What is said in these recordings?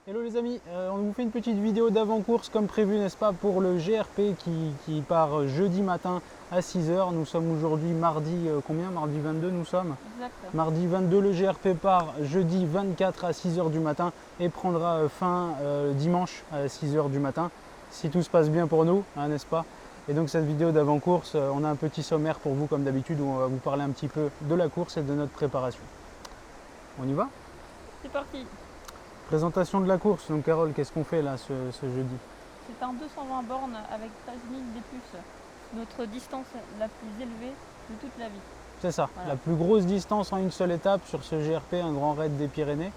Hello les amis, on vous fait une petite vidéo d'avant-course comme prévu, n'est-ce pas, pour le GRP qui part jeudi matin à 6 h. Nous sommes aujourd'hui mardi, combien? Mardi 22 nous sommes. Exact. Mardi 22, le GRP part jeudi 24 à 6 h du matin et prendra fin dimanche à 6 h du matin, si tout se passe bien pour nous, hein, n'est-ce pas? Et donc cette vidéo d'avant-course, on a un petit sommaire pour vous comme d'habitude où on va vous parler un petit peu de la course et de notre préparation. On y va? C'est parti. Présentation de la course. Donc Carole, qu'est-ce qu'on fait là ce jeudi? C'est un 220 bornes avec 13 000 D+. Notre distance la plus élevée de toute la vie. C'est ça, Voilà. la plus grosse distance en une seule étape sur ce GRP, un grand raid des Pyrénées.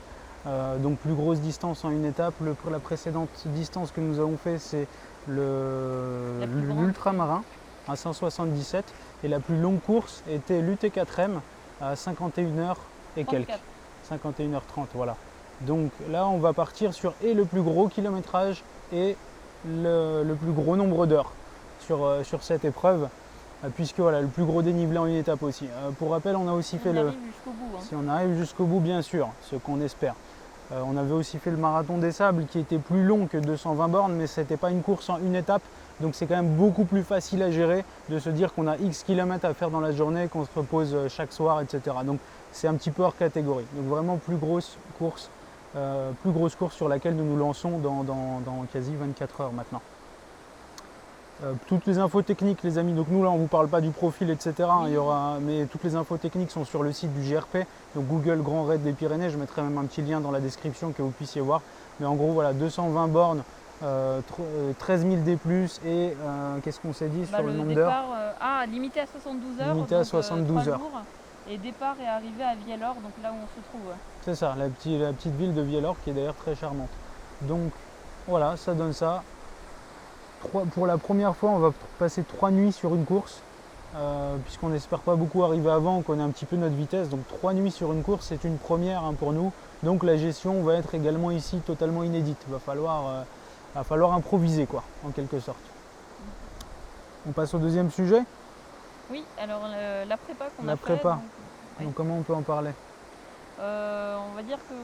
Donc plus grosse distance en une étape. La précédente distance que nous avons fait, c'est l'ultramarin à 177. Et la plus longue course était l'UT4M à 51 h et 34. quelques. 51 h 30, voilà. Donc là, on va partir sur le plus gros kilométrage et le plus gros nombre d'heures sur cette épreuve, puisque voilà, le plus gros dénivelé en une étape aussi. Pour rappel, on a aussi fait arrive jusqu'au bout. Si on arrive jusqu'au bout, bien sûr, ce qu'on espère. On avait aussi fait le marathon des sables qui était plus long que 220 bornes, mais ce n'était pas une course en une étape. Donc c'est quand même beaucoup plus facile à gérer de se dire qu'on a X kilomètres à faire dans la journée, qu'on se repose chaque soir, etc. Donc c'est un petit peu hors catégorie. Donc vraiment plus grosse course sur laquelle nous nous lançons dans quasi 24 heures maintenant. Toutes les infos techniques, les amis, donc nous là on ne vous parle pas du profil, etc. Oui. Mais toutes les infos techniques sont sur le site du GRP, donc Google Grand Raid des Pyrénées. Je mettrai même un petit lien dans la description que vous puissiez voir. Mais en gros, voilà, 220 bornes, 13 000 D+, et qu'est-ce qu'on s'est dit sur le nombre d'heures? Limité à 72 heures. Limité à 72 heures. Jours, et départ et arrivée à Viellor, donc là où on se trouve. C'est ça, la petite ville de Viellor qui est d'ailleurs très charmante. Donc voilà, ça donne ça. Pour la première fois, on va passer 3 nuits sur une course, puisqu'on n'espère pas beaucoup arriver avant, on connaît un petit peu notre vitesse. Donc 3 nuits sur une course, c'est une première pour nous. Donc la gestion va être également ici totalement inédite. Va falloir improviser, quoi, en quelque sorte. On passe au deuxième sujet. Oui, alors la prépa qu'on a La fait. prépa. Oui. Donc comment on peut en parler? On va dire que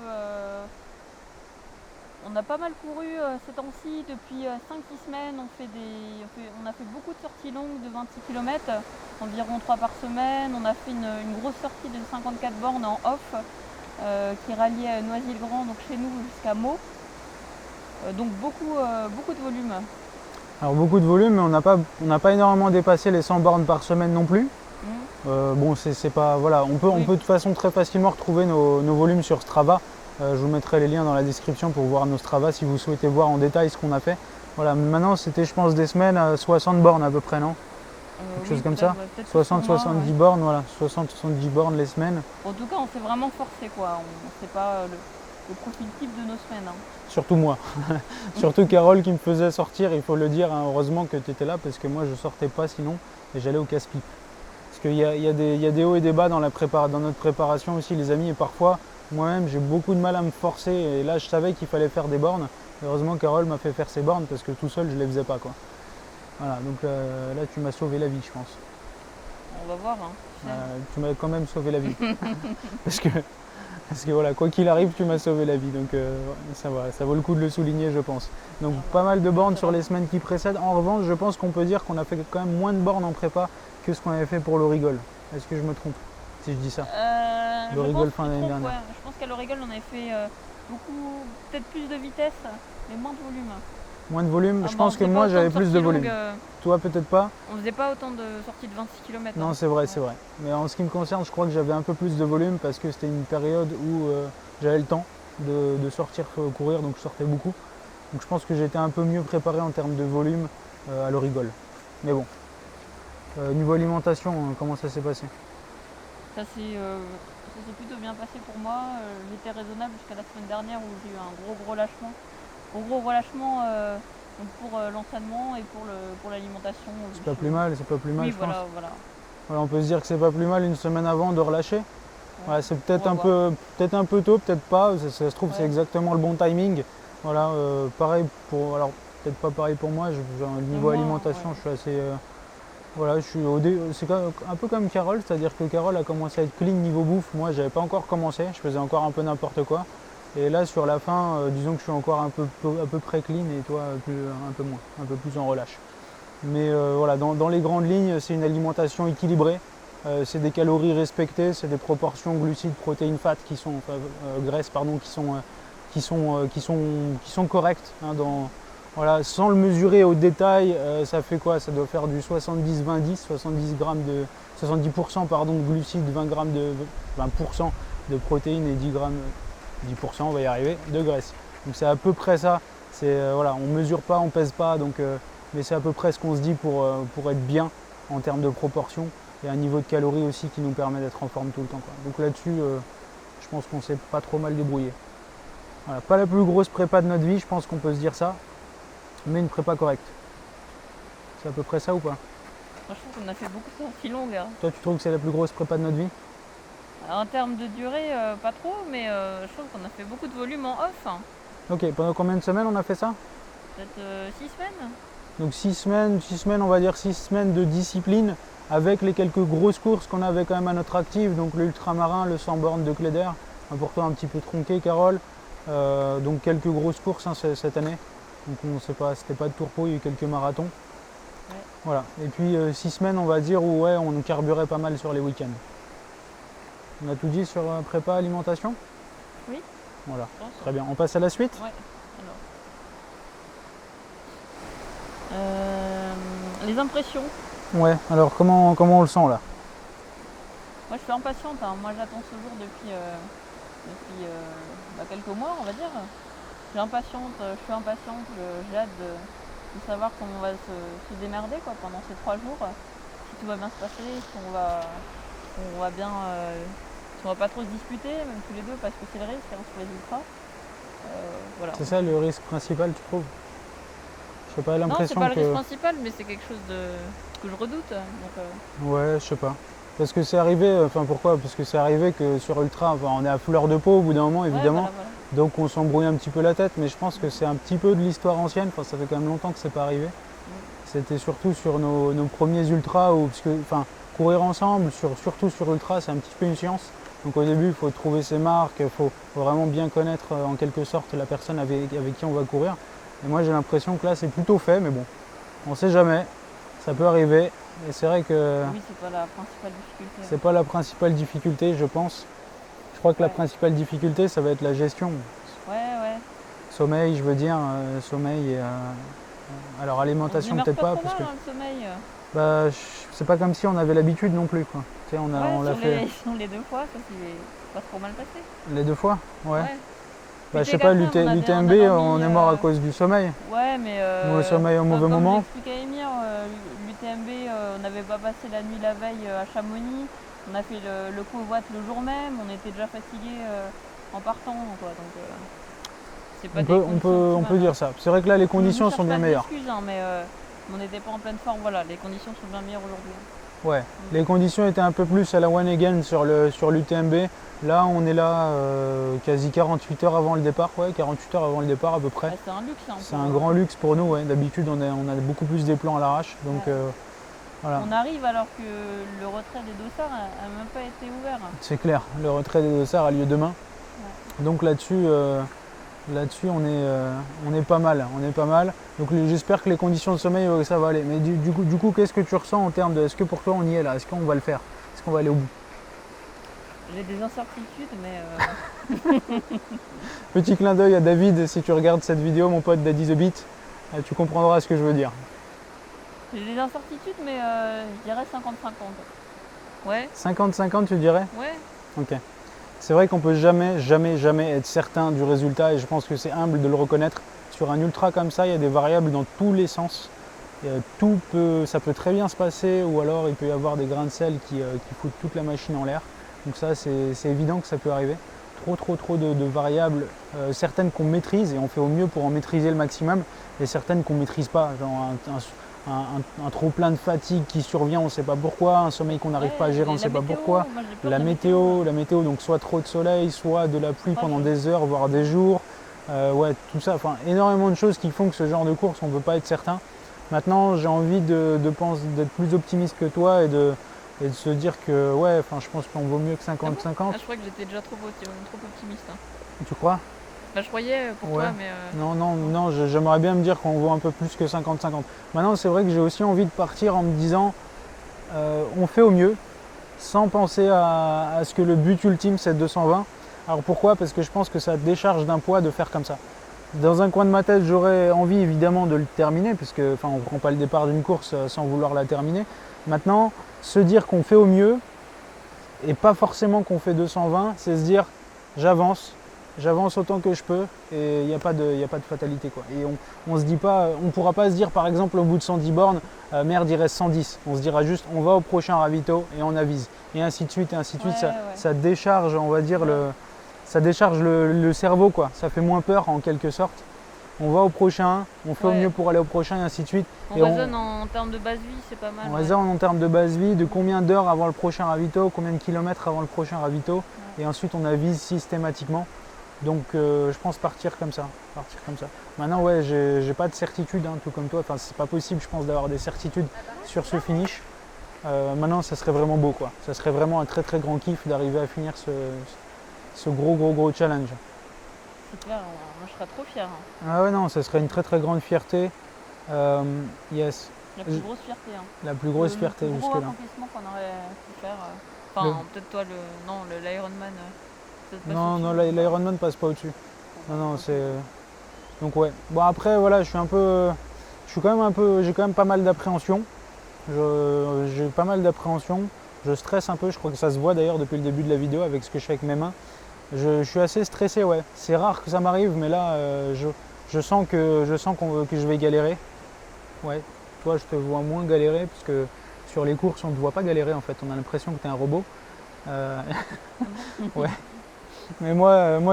on a pas mal couru ces temps-ci depuis 5-6 semaines. On a fait beaucoup de sorties longues de 26 km, environ 3 par semaine. On a fait une grosse sortie de 54 bornes en off qui ralliait Noisy-le-Grand, donc chez nous, jusqu'à Meaux. Donc beaucoup de volume. Alors beaucoup de volume, mais on n'a pas énormément dépassé les 100 bornes par semaine non plus. Bon, c'est pas, voilà, on peut de toute façon très facilement retrouver nos volumes sur Strava. Je vous mettrai les liens dans la description pour voir nos Strava si vous souhaitez voir en détail ce qu'on a fait. Voilà, maintenant c'était, je pense, des semaines à 60 bornes à peu près, non? Quelque chose comme ça. 60-70 bornes, voilà, 60-70 bornes les semaines. En tout cas, on s'est vraiment forcé, quoi. C'est pas le profil type de nos semaines. Surtout moi. Surtout Carole qui me faisait sortir, il faut le dire, hein, heureusement que tu étais là parce que moi je sortais pas sinon et j'allais au casse-pipe. Parce qu'il y a des hauts et des bas dans notre préparation aussi, les amis, et parfois moi-même j'ai beaucoup de mal à me forcer et là je savais qu'il fallait faire des bornes. Heureusement Carole m'a fait faire ses bornes parce que tout seul je les faisais pas, quoi. Voilà, donc là tu m'as sauvé la vie, je pense. On va voir. Tu m'as quand même sauvé la vie. parce que voilà, quoi qu'il arrive, tu m'as sauvé la vie. Donc ça vaut le coup de le souligner, je pense. Donc pas mal de bornes sur les semaines qui précèdent. En revanche, je pense qu'on peut dire qu'on a fait quand même moins de bornes en prépa que ce qu'on avait fait pour l'Aurigole. Est-ce que je me trompe si je dis ça? L'Aurigole fin d'année dernière. Ouais. Je pense qu'à l'Aurigole, on avait fait beaucoup, peut-être plus de vitesse, mais moins de volume. Moins de volume? Je pense que moi j'avais plus de volume. Toi peut-être pas? On faisait pas autant de sorties de 26 km. Non, c'est vrai, c'est vrai. Mais en ce qui me concerne, je crois que j'avais un peu plus de volume parce que c'était une période où j'avais le temps de sortir courir, donc je sortais beaucoup. Donc je pense que j'étais un peu mieux préparé en termes de volume à l'Aurigole. Mais bon. Niveau alimentation, comment ça s'est passé? Ça s'est plutôt bien passé pour moi. J'étais raisonnable jusqu'à la semaine dernière où j'ai eu un gros lâchement. Gros relâchement pour l'entraînement et pour l'alimentation. C'est pas plus mal, c'est pas plus mal, oui, je pense. Voilà. On peut se dire que c'est pas plus mal une semaine avant de relâcher. Ouais, c'est peut-être un peu tôt, peut-être pas. Ça se trouve, c'est exactement le bon timing. Voilà, pareil pour. Alors, peut-être pas pareil pour moi. Niveau alimentation, je suis assez. Voilà, c'est un peu comme Carole, c'est-à-dire que Carole a commencé à être clean niveau bouffe. Moi, j'avais pas encore commencé. Je faisais encore un peu n'importe quoi. Et là sur la fin, disons que je suis encore à peu près clean et toi un peu moins, un peu plus en relâche. Mais voilà, dans les grandes lignes, c'est une alimentation équilibrée. C'est des calories respectées, c'est des proportions glucides, protéines, fat graisses pardon, qui sont correctes. Hein, voilà, sans le mesurer au détail, ça fait quoi? Ça doit faire du 70-20-10, 70% pardon, de glucides, 20% de protéines et 10%, on va y arriver, de graisse. Donc c'est à peu près ça. Voilà, on ne mesure pas, on ne pèse pas, mais c'est à peu près ce qu'on se dit pour être bien en termes de proportions et un niveau de calories aussi qui nous permet d'être en forme tout le temps, quoi. Donc là-dessus, je pense qu'on s'est pas trop mal débrouillé. Voilà, pas la plus grosse prépa de notre vie, je pense qu'on peut se dire ça, mais une prépa correcte. C'est à peu près ça ou pas? Moi, je trouve qu'on a fait beaucoup de sorties longues. Hein. Toi, tu trouves que c'est la plus grosse prépa de notre vie? Alors, en termes de durée, pas trop, mais je trouve qu'on a fait beaucoup de volume en off. Hein. Ok, pendant combien de semaines on a fait ça? Peut-être 6 semaines. Donc 6 semaines, on va dire 6 semaines de discipline avec les quelques grosses courses qu'on avait quand même à notre actif, donc l'ultramarin, le 100 bornes de Cléder, pour toi un petit peu tronqué Carole, donc quelques grosses courses hein, cette année, donc c'était pas de tourpeau, il y a eu quelques marathons. Ouais. Voilà, et puis 6 semaines on va dire où ouais, on carburait pas mal sur les week-ends. On a tout dit sur prépa alimentation? Oui. Voilà, très bien, on passe à la suite? Ouais. Les impressions. Ouais, alors comment on le sent là? Moi je suis impatiente, hein. Moi j'attends ce jour depuis quelques mois on va dire. Je suis impatiente, j'ai hâte de savoir comment on va se démerder quoi, pendant ces 3 jours. Si tout va bien se passer, si on va bien, si on va pas trop se disputer, même tous les deux, parce que c'est le risque hein, sur les ultras. Voilà. C'est ça le risque principal tu trouves? Je sais pas, Non, c'est l'impression pas le risque principal, mais c'est quelque chose que je redoute. Donc, Ouais, je sais pas. Parce que c'est arrivé, enfin pourquoi? Parce que c'est arrivé que sur Ultra, enfin, on est à fleur de peau au bout d'un moment évidemment, ouais, voilà. donc on s'embrouille un petit peu la tête, mais je pense que c'est un petit peu de l'histoire ancienne, enfin ça fait quand même longtemps que c'est pas arrivé. C'était surtout sur nos premiers Ultras, enfin courir ensemble, surtout sur Ultra, c'est un petit peu une science. Donc au début, il faut trouver ses marques, il faut vraiment bien connaître en quelque sorte la personne avec qui on va courir. Et moi j'ai l'impression que là c'est plutôt fait, mais bon, on sait jamais, ça peut arriver. Et c'est vrai que oui, c'est pas la principale difficulté. c'est pas la principale difficulté, je pense. Je crois que la principale difficulté, ça va être la gestion. Ouais. Sommeil, je veux dire, sommeil et alors alimentation peut-être pas parce que le sommeil. bah c'est pas comme si on avait l'habitude non plus quoi. Tu sais, on l'a fait sur les 2 fois, ça s'est pas trop mal passé. les 2 fois, ouais. Bah, je sais Puis pas, qu'après, l'UTMB, on est mort à cause du sommeil. Ouais, mais Mauvais sommeil au mauvais moment. Comme j'expliquais à Émir, l'UTMB, on n'avait pas passé la nuit la veille à Chamonix. On a fait le covoit le jour même. On était déjà fatigués en partant, quoi. Donc, c'est pas on peut dire ça. C'est vrai que là, les conditions sont bien meilleures. Excuse, hein, mais on n'était pas en pleine forme. Voilà, les conditions sont bien meilleures aujourd'hui. Ouais, les conditions étaient un peu plus à la one again sur l'UTMB. Là, on est là quasi 48 heures avant le départ, ouais, 48 heures avant le départ à peu près. Ouais, c'est un luxe. Hein, c'est un grand luxe pour nous, ouais. D'habitude, on a beaucoup plus des plans à l'arrache. Donc, voilà. On arrive alors que le retrait des dossards n'a même pas été ouvert. C'est clair, le retrait des dossards a lieu demain. Ouais. Donc là-dessus, on est pas mal. Donc j'espère que les conditions de sommeil, ça va aller. Mais du coup, qu'est-ce que tu ressens en termes de... Est-ce que pour toi, on y est là? Est-ce qu'on va le faire? Est-ce qu'on va aller au bout? J'ai des incertitudes, mais... Petit clin d'œil à David, si tu regardes cette vidéo, mon pote Daddy the Beat, tu comprendras ce que je veux dire. J'ai des incertitudes, mais je dirais 50-50. Ouais. 50-50, tu dirais? Ouais. Ok. C'est vrai qu'on peut jamais être certain du résultat et je pense que c'est humble de le reconnaître. Sur un ultra comme ça, il y a des variables dans tous les sens. Ça peut très bien se passer ou alors il peut y avoir des grains de sel qui foutent toute la machine en l'air. Donc ça, c'est évident que ça peut arriver. Trop de variables, certaines qu'on maîtrise et on fait au mieux pour en maîtriser le maximum et certaines qu'on ne maîtrise pas. Genre un trop plein de fatigue qui survient, on ne sait pas pourquoi, un sommeil qu'on n'arrive pas à gérer, on ne sait pas pourquoi. La météo, donc soit trop de soleil, soit de la pluie pendant des heures, voire des jours. Ouais, tout ça, enfin énormément de choses qui font que ce genre de course, on ne peut pas être certain. Maintenant, j'ai envie d'être plus optimiste que toi et de se dire que ouais, je pense qu'on vaut mieux que 50-50. Je crois que j'étais déjà trop optimiste. Hein. Tu crois? Bah, je croyais pour Ouais. toi, mais Non, j'aimerais bien me dire qu'on vaut un peu plus que 50-50. Maintenant, c'est vrai que j'ai aussi envie de partir en me disant, on fait au mieux, sans penser à ce que le but ultime c'est 220. Alors pourquoi? Parce que je pense que ça décharge d'un poids de faire comme ça. Dans un coin de ma tête, j'aurais envie évidemment de le terminer, puisque on ne prend pas le départ d'une course sans vouloir la terminer. Maintenant, se dire qu'on fait au mieux, et pas forcément qu'on fait 220, c'est se dire j'avance, j'avance autant que je peux, et il n'y a pas de fatalité, quoi. Et on se dit pas, on pourra pas se dire par exemple au bout de 110 bornes, merde il reste 110. On se dira juste on va au prochain ravito et on avise. Et ainsi de suite, et ainsi de suite. ouais. Ça décharge, on va dire, Ouais. ça décharge le cerveau, quoi. Ça fait moins peur en quelque sorte. On va au prochain, on fait au Ouais. mieux pour aller au prochain, et ainsi de suite. On Et raisonne en termes de base vie, c'est pas mal. on Ouais. raisonne en termes de base vie, de combien d'heures avant le prochain ravito, combien de kilomètres avant le prochain ravito, Ouais. et ensuite on avise systématiquement. Donc je pense partir comme ça. Maintenant ouais, j'ai pas de certitude, hein, tout comme toi. Enfin c'est pas possible, je pense, d'avoir des certitudes sur ce finish. Maintenant ça serait vraiment beau, quoi. Ça serait vraiment un très très grand kiff d'arriver à finir ce gros challenge. C'est clair, moi je serais trop fière. Hein. Ah ouais non, ça serait une très très grande fierté. Yes, La plus grosse fierté. Hein. la plus grosse fierté le plus gros jusque-là. accomplissement qu'on aurait pu faire. Enfin, peut-être toi, l'Ironman. Peut-être pas Non, celui-ci, non, mais l'Ironman passe pas au-dessus. bon, Non, ok. c'est. Donc ouais. Bon après voilà, je suis un peu. Je suis quand même un peu. J'ai quand même pas mal d'appréhension. J'ai pas mal d'appréhension. Je stresse un peu, je crois que ça se voit d'ailleurs depuis le début de la vidéo avec ce que je fais avec mes mains. Je suis assez stressé, ouais. C'est rare que ça m'arrive, mais là je sens que je vais galérer. Ouais. Toi je te vois moins galérer parce que sur les courses on ne te voit pas galérer en fait. On a l'impression que tu es un robot. Euh, ouais. Mais moi je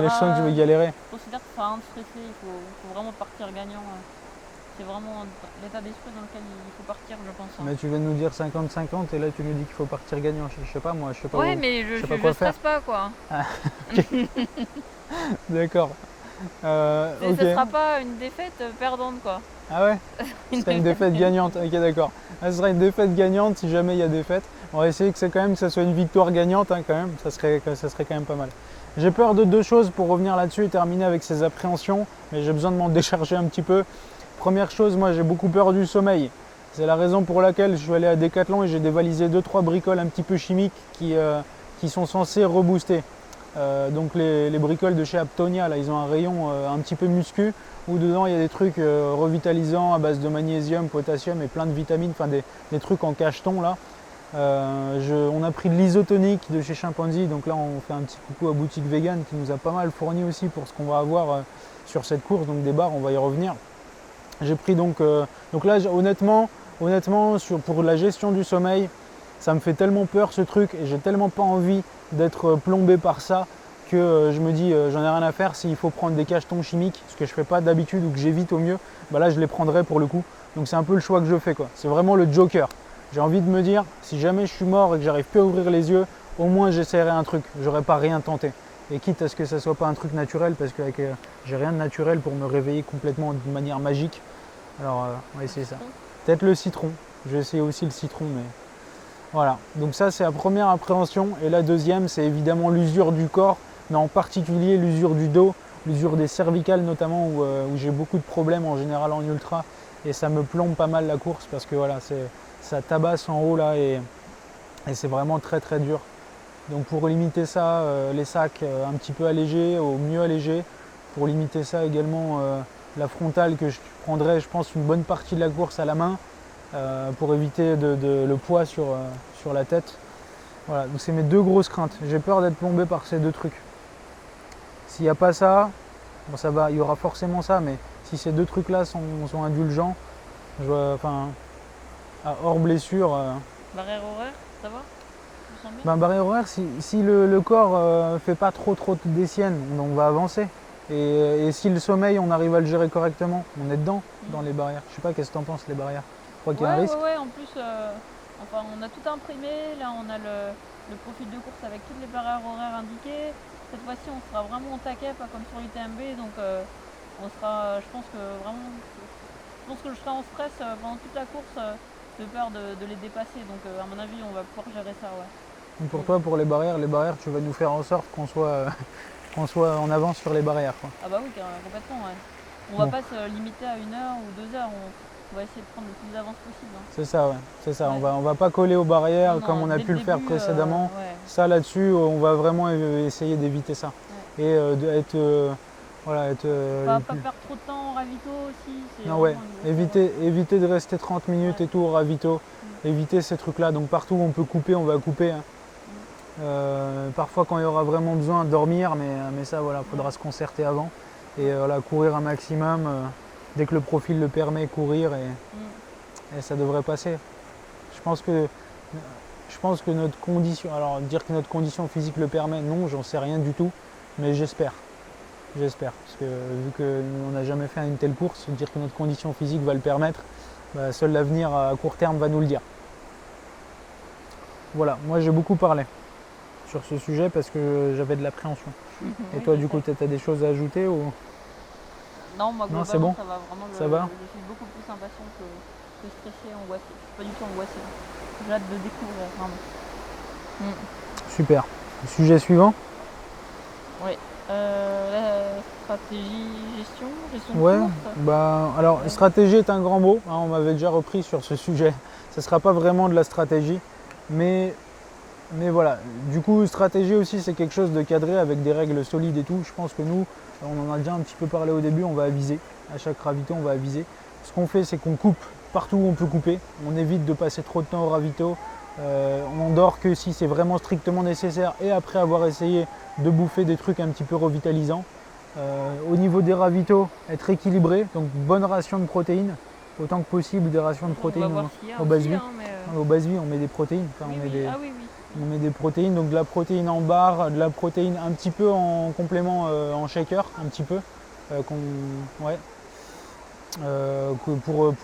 sens que je vais galérer. Je considère que ça sert à rien de stresser, il faut vraiment partir gagnant. C'est vraiment l'état d'esprit dans lequel il faut partir, je pense. Hein. Mais tu viens de nous dire 50-50 et là tu nous dis qu'il faut partir gagnant. Je sais pas moi, je sais pas Ouais, où- mais je sais je pas quoi stresse faire. pas, quoi. D'accord. Ok. Ce sera pas une défaite perdante, quoi. Ah ouais? Ce serait une défaite gagnante. Ok, d'accord. Ce sera une défaite gagnante si jamais il y a défaite. On va essayer que ça soit une victoire gagnante, hein, quand même. Ça serait quand même pas mal. J'ai peur de deux choses pour revenir là-dessus et terminer avec ces appréhensions, mais j'ai besoin de m'en décharger un petit peu. Première chose, moi j'ai beaucoup peur du sommeil. C'est la raison pour laquelle je suis allé à Decathlon et j'ai dévalisé 2-3 bricoles un petit peu chimiques qui sont censées rebooster. Donc les bricoles de chez Aptonia, là, ils ont un rayon un petit peu muscu où dedans il y a des trucs revitalisants à base de magnésium, potassium et plein de vitamines, enfin des trucs en cacheton là. On a pris de l'isotonique de chez Chimpanzee, donc là on fait un petit coucou à Boutique Vegan qui nous a pas mal fourni aussi pour ce qu'on va avoir sur cette course, donc des barres, on va y revenir. J'ai pris donc là honnêtement pour la gestion du sommeil, ça me fait tellement peur ce truc et j'ai tellement pas envie d'être plombé par ça que je me dis j'en ai rien à faire. S'il faut prendre des cachetons chimiques, ce que je fais pas d'habitude ou que j'évite au mieux, bah là je les prendrai pour le coup. Donc c'est un peu le choix que je fais, quoi. C'est vraiment le joker. J'ai envie de me dire si jamais je suis mort et que j'arrive plus à ouvrir les yeux, au moins j'essaierai un truc, j'aurais pas rien tenté. Et quitte à ce que ça soit pas un truc naturel, parce que j'ai rien de naturel pour me réveiller complètement de manière magique. Alors on va essayer ça. Peut-être le citron. Je vais essayer aussi le citron, mais voilà. Donc ça c'est la première appréhension. Et la deuxième c'est évidemment l'usure du corps, mais en particulier l'usure du dos, l'usure des cervicales notamment, où j'ai beaucoup de problèmes en général en ultra. Et ça me plombe pas mal la course parce que voilà, ça tabasse en haut là et c'est vraiment très très dur. Donc pour limiter ça, les sacs un petit peu allégés, au mieux allégés. Pour limiter ça également, la frontale que je prendrai, je pense, une bonne partie de la course à la main pour éviter le poids sur la tête. Voilà, donc c'est mes deux grosses craintes. J'ai peur d'être plombé par ces deux trucs. S'il n'y a pas ça, bon ça va, il y aura forcément ça, mais si ces deux trucs là sont indulgents, hors blessure. Barrière horaire, ça va? Tu te sens bien? Ben, barrière horaire, si le corps fait pas trop des siennes, on va avancer. Et si le sommeil, on arrive à le gérer correctement, on est dedans, dans les barrières. Je sais pas, qu'est-ce que t'en penses, les barrières? Tu crois qu'il y a un risque? Ouais, en plus, on a tout imprimé. Là, on a le profil de course avec toutes les barrières horaires indiquées. Cette fois-ci, on sera vraiment au taquet, pas comme sur l'UTMB. Donc, on sera, je pense que je serai en stress pendant toute la course de peur de les dépasser. Donc, à mon avis, on va pouvoir gérer ça, ouais. Donc pour toi, pour les barrières, tu vas nous faire en sorte qu'on soit en avance sur les barrières, quoi. Ah bah oui, complètement, ouais. On va Bon. pas se limiter à 1 heure ou 2 heures, on va essayer de prendre le plus d'avance possible. Hein. C'est ça, ouais. C'est ça. Ouais. On va pas coller aux barrières Non, comme on a dès pu le faire début, précédemment. ouais. Ça, là-dessus, on va vraiment essayer d'éviter ça. Ouais. Et d'être... voilà, être... Pas perdre trop de temps en ravito aussi. non, ouais. Une grosse Éviter de rester 30 minutes Ouais. et tout au ravito. Éviter ces trucs-là. Donc partout où on peut couper, on va couper. Hein. Parfois quand il y aura vraiment besoin de dormir, mais ça, voilà, faudra se concerter avant. Et voilà, courir un maximum. Dès que le profil le permet, courir et ça devrait passer. Je pense que notre condition, alors dire que notre condition physique le permet, non, j'en sais rien du tout, mais j'espère. J'espère, parce que vu qu'on n'a jamais fait une telle course, dire que notre condition physique va le permettre, bah, seul l'avenir à court terme va nous le dire. Voilà, moi j'ai beaucoup parlé sur ce sujet parce que j'avais de l'appréhension. Et toi, du coup, tu as des choses à ajouter ou... Non, moi, non, c'est bon. ça va vraiment. Ça va. Je suis beaucoup plus impatient que stressé, angoissé. Je suis pas du tout angoissé. J'ai hâte de découvrir, vraiment. Super. Sujet suivant. Oui. La stratégie gestion de Ouais, course. bah, alors stratégie est un grand mot, hein, on m'avait déjà repris sur ce sujet. Ce ne sera pas vraiment de la stratégie, mais voilà. Du coup, stratégie aussi, c'est quelque chose de cadré avec des règles solides et tout. Je pense que nous, on en a déjà un petit peu parlé au début, on va aviser. À chaque ravito, on va aviser. Ce qu'on fait, c'est qu'on coupe partout où on peut couper. On évite de passer trop de temps au ravito. On dort que si c'est vraiment strictement nécessaire et après avoir essayé de bouffer des trucs un petit peu revitalisants. Au niveau des ravitaux, être équilibré, donc bonne ration de protéines, autant que possible des rations de protéines aux bases vie. Aux bases vie, on met des protéines, Ah on met des protéines, donc de la protéine en barre, de la protéine un petit peu en complément en shaker, un petit peu,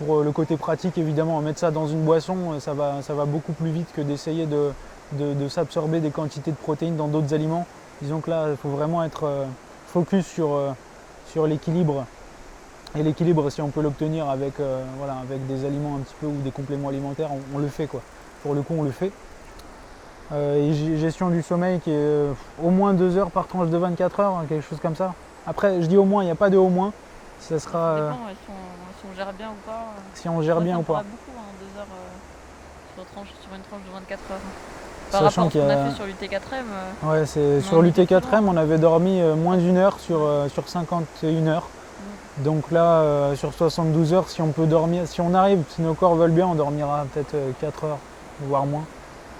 pour le côté pratique évidemment, mettre ça dans une boisson, ça va beaucoup plus vite que d'essayer de s'absorber des quantités de protéines dans d'autres aliments. Disons que là, il faut vraiment être focus sur l'équilibre. Et l'équilibre, si on peut l'obtenir avec des aliments un petit peu ou des compléments alimentaires, on le fait quoi. Pour le coup, on le fait. Et gestion du sommeil qui est au moins 2 heures par tranche de 24 heures, hein, quelque chose comme ça. Après, je dis au moins, il n'y a pas de au moins. Ça sera. Ça dépend si on gère bien ou pas. Si on gère bien ou pas. Beaucoup, hein, 2 heures sur une tranche de 24 heures. Par rapport à ce qu'on a fait sur l'UT4M. Ouais, sur l'UT4M, on avait dormi moins d'une heure sur 51 heures. Donc là, sur 72 heures, si on peut dormir, si on arrive, si nos corps veulent bien, on dormira peut-être 4 heures, voire moins.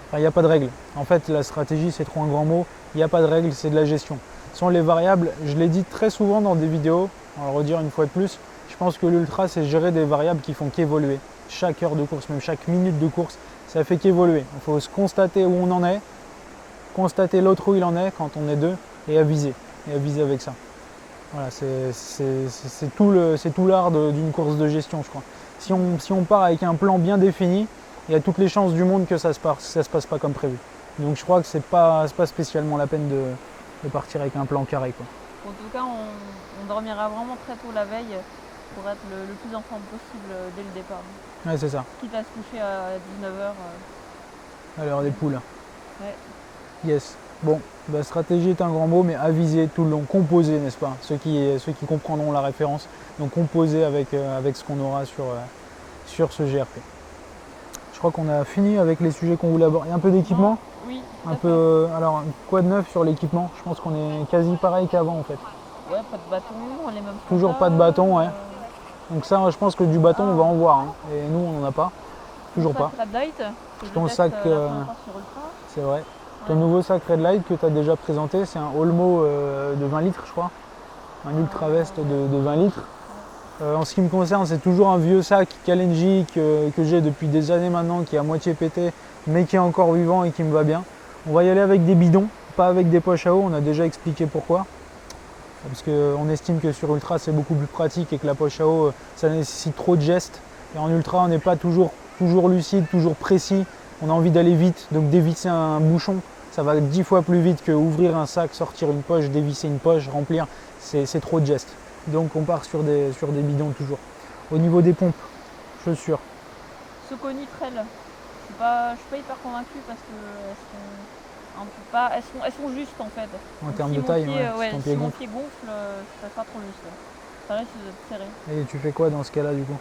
Enfin, il n'y a pas de règle. En fait, la stratégie, c'est trop un grand mot. Il n'y a pas de règle, c'est de la gestion. Ce sont les variables, je l'ai dit très souvent dans des vidéos, on va le redire une fois de plus, je pense que l'ultra, c'est gérer des variables qui font qu'évoluer. Chaque heure de course, même chaque minute de course, ça fait qu'évoluer. Il faut se constater où on en est, constater l'autre où il en est quand on est deux, et aviser avec ça. Voilà, c'est tout l'art d'une course de gestion, je crois. Si on part avec un plan bien défini, il y a toutes les chances du monde que ça se passe pas comme prévu. Donc je crois que c'est pas spécialement la peine de partir avec un plan carré, quoi. En tout cas, on dormira vraiment très tôt la veille pour être le plus en forme possible dès le départ. Ouais, c'est ça. Quitte à se coucher à 19h. À l'heure des poules. Ouais. Yes. Bon, la stratégie est un grand mot, mais aviser tout le long, composer, n'est-ce pas? Ceux qui comprendront la référence. Donc composer avec ce qu'on aura sur ce GRP. Je crois qu'on a fini avec les sujets qu'on voulait aborder. Un peu d'équipement? Oui. Alors, quoi de neuf sur l'équipement? Je pense qu'on est quasi pareil qu'avant en fait. Ouais, pas de bâton, les mêmes. Toujours pas de bâton, ouais. Donc ça, je pense que du bâton, on va en voir. Hein. Et nous, on n'en a pas. Toujours pas. Ton sac, c'est vrai. Ton nouveau sac Red Light que tu as déjà présenté, c'est un Olmo de 20 litres, je crois. Un Ultra Vest de 20 litres. En ce qui me concerne, c'est toujours un vieux sac Kalenji que j'ai depuis des années maintenant, qui est à moitié pété, mais qui est encore vivant et qui me va bien. On va y aller avec des bidons, pas avec des poches à eau, on a déjà expliqué pourquoi. Parce qu'on estime que sur Ultra, c'est beaucoup plus pratique et que la poche à eau, ça nécessite trop de gestes. Et en Ultra, on n'est pas toujours lucide, toujours précis. On a envie d'aller vite, donc dévisser un bouchon, ça va 10 fois plus vite que ouvrir un sac, sortir une poche, dévisser une poche, remplir. C'est trop de gestes. Donc on part sur des bidons toujours. Au niveau des pompes, chaussures. Saucony Trail. Je suis pas hyper convaincue parce que elles sont justes en fait. En Donc, termes si de mon taille, pied, si ton pied si mon gonfle. pied gonfle, ça sera trop juste. Ça risque d'être serré. Et tu fais quoi dans ce cas-là du coup?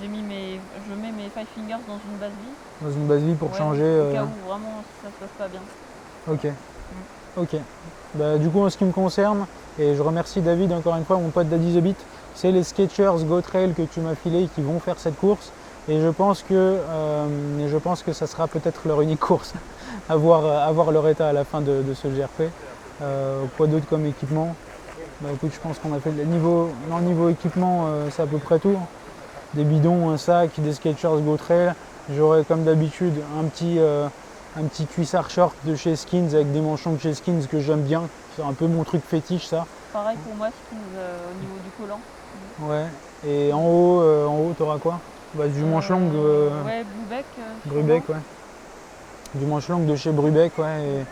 Je mets mes 5 fingers dans une base vie. Dans une base vie pour Ouais, changer. au cas où vraiment si ça se passe pas bien. Ok. Ok. Bah, du coup, en ce qui me concerne, et je remercie David encore une fois, mon pote Daddy The Beat, c'est les Skechers Go Trail que tu m'as filé qui vont faire cette course. Et je pense que ça sera peut-être leur unique course, à voir leur état à la fin de ce GRP. Quoi d'autre comme équipement? Bah, écoute, je pense qu'on a fait le niveau équipement, c'est à peu près tout. Des bidons, un sac, des Skechers Go Trail. J'aurai comme d'habitude un petit cuissard short de chez Skins avec des manchons de chez Skins que j'aime bien. C'est un peu mon truc fétiche ça. Pareil pour moi, Skins au niveau du collant. Ouais. Et en haut, t'auras quoi? Bah, du manche longue. Ouais, Bluebeck. Brubeck, ouais. Du manche longue de chez Brubeck, ouais.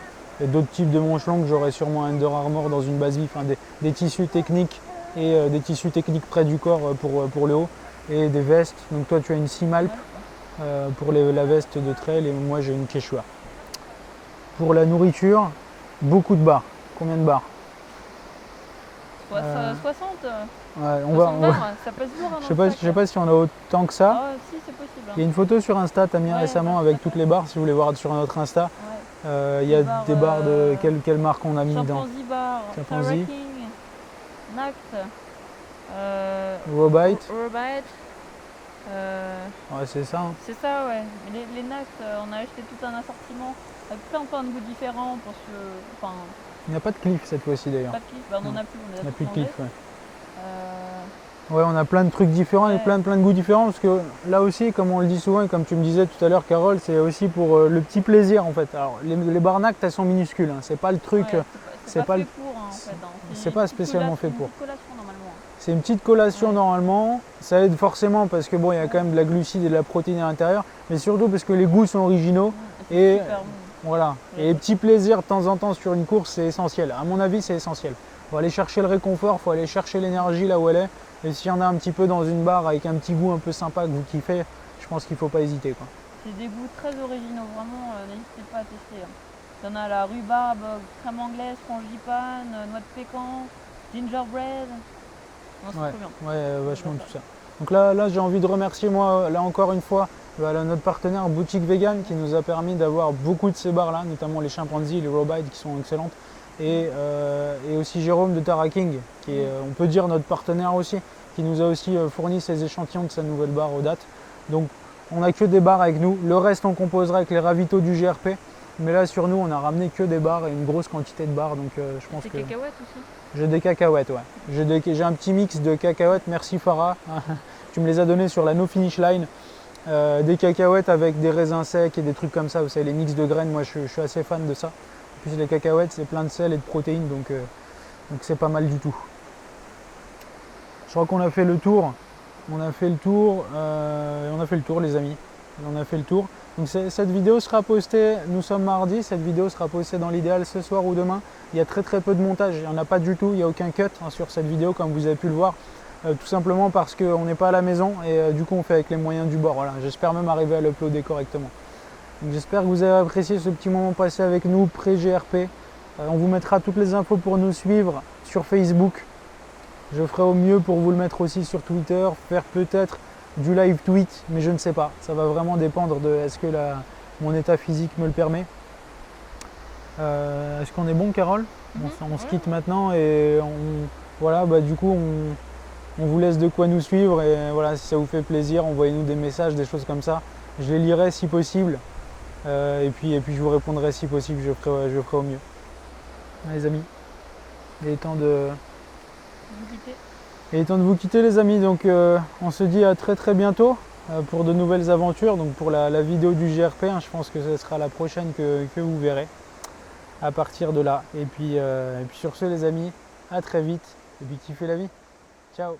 Et d'autres types de manches longues, j'aurai sûrement un Under Armour dans une base vie, enfin des tissus techniques et des tissus techniques près du corps pour le haut. Et des vestes. Donc toi tu as une Simalp pour la veste de trail et moi j'ai une Quechua. Pour la nourriture, beaucoup de barres. Combien de barres? 60. Ouais, 60 barres, ça pèse lourd. Hein, je sais pas si on a autant que ça. Ah, si, c'est possible. Il y a une photo sur Insta, t'as mis récemment avec toutes les barres, si vous voulez voir sur notre Insta. Il y a des barres de quelle marque on a mis dans Chimpanzee Bar, Terra King, Nact, Robite. Ouais, c'est ça. Hein. C'est ça, ouais. Mais les Nact, on a acheté tout un assortiment avec plein de goûts différents parce que. Il n'y a pas de cliff cette fois-ci d'ailleurs. Pas de cliff, bah, on en a plus. On n'a plus de cliff, ouais. Ouais, on a plein de trucs différents et plein de goûts différents parce que là aussi, comme on le dit souvent et comme tu me disais tout à l'heure, Carole, c'est aussi pour le petit plaisir en fait. Alors, les barres Nact, elles sont minuscules, hein. C'est pas le truc. Ouais, c'est pas fait pour en fait. Hein. C'est pas spécialement fait pour. C'est une petite collation normalement. Ça aide forcément parce que bon, il y a quand même de la glucide et de la protéine à l'intérieur, mais surtout parce que les goûts sont originaux et voilà. Et les petits plaisirs de temps en temps sur une course, c'est essentiel. À mon avis, c'est essentiel. Il faut aller chercher le réconfort, il faut aller chercher l'énergie là où elle est. Et s'il y en a un petit peu dans une barre avec un petit goût un peu sympa que vous kiffez, je pense qu'il ne faut pas hésiter, quoi. C'est des goûts très originaux, vraiment, n'hésitez pas à tester. Hein. Il y en a la rhubarbe, crème anglaise, frangipane, noix de pécan, gingerbread. Non, c'est trop bien. Ouais, vachement tout ça. Donc là j'ai envie de remercier moi, là encore une fois, notre partenaire Boutique Vegan qui nous a permis d'avoir beaucoup de ces barres-là, notamment les Chimpanzee, les Robite qui sont excellentes. Et aussi Jérôme de Terra King, qui est, on peut dire, notre partenaire aussi, qui nous a aussi fourni ces échantillons de sa nouvelle barre aux dates. Donc on n'a que des barres avec nous, le reste on composera avec les ravitaux du GRP, mais là sur nous on a ramené que des barres et une grosse quantité de barres, donc je pense que... Des cacahuètes aussi? J'ai des cacahuètes, ouais. J'ai un petit mix de cacahuètes, merci Farah, tu me les as donné sur la No Finish Line. Des cacahuètes avec des raisins secs et des trucs comme ça, vous savez, les mix de graines, moi je suis assez fan de ça. En plus les cacahuètes c'est plein de sel et de protéines, donc c'est pas mal du tout. Je crois qu'on a fait le tour. On a fait le tour les amis. On a fait le tour. Donc cette vidéo sera postée, nous sommes mardi, cette vidéo sera postée dans l'idéal ce soir ou demain. Il y a très peu de montage, il n'y en a pas du tout, il n'y a aucun cut sur cette vidéo comme vous avez pu le voir. Tout simplement parce qu'on n'est pas à la maison et du coup on fait avec les moyens du bord. Voilà. J'espère même arriver à l'uploader correctement. J'espère que vous avez apprécié ce petit moment passé avec nous pré-GRP. On vous mettra toutes les infos pour nous suivre sur Facebook. Je ferai au mieux pour vous le mettre aussi sur Twitter, faire peut-être du live tweet, mais je ne sais pas. Ça va vraiment dépendre de est-ce que mon état physique me le permet. Est-ce qu'on est bon, Carole? On se quitte maintenant et voilà, du coup on vous laisse de quoi nous suivre et voilà, si ça vous fait plaisir, envoyez-nous des messages, des choses comme ça. Je les lirai si possible et puis je vous répondrai si possible, je ferai au mieux. Les amis, il est temps de vous quitter les amis, donc on se dit à très bientôt pour de nouvelles aventures, donc pour la vidéo du GRP, je pense que ce sera la prochaine que vous verrez à partir de là. Et puis sur ce les amis, à très vite et puis kiffez la vie. Ciao.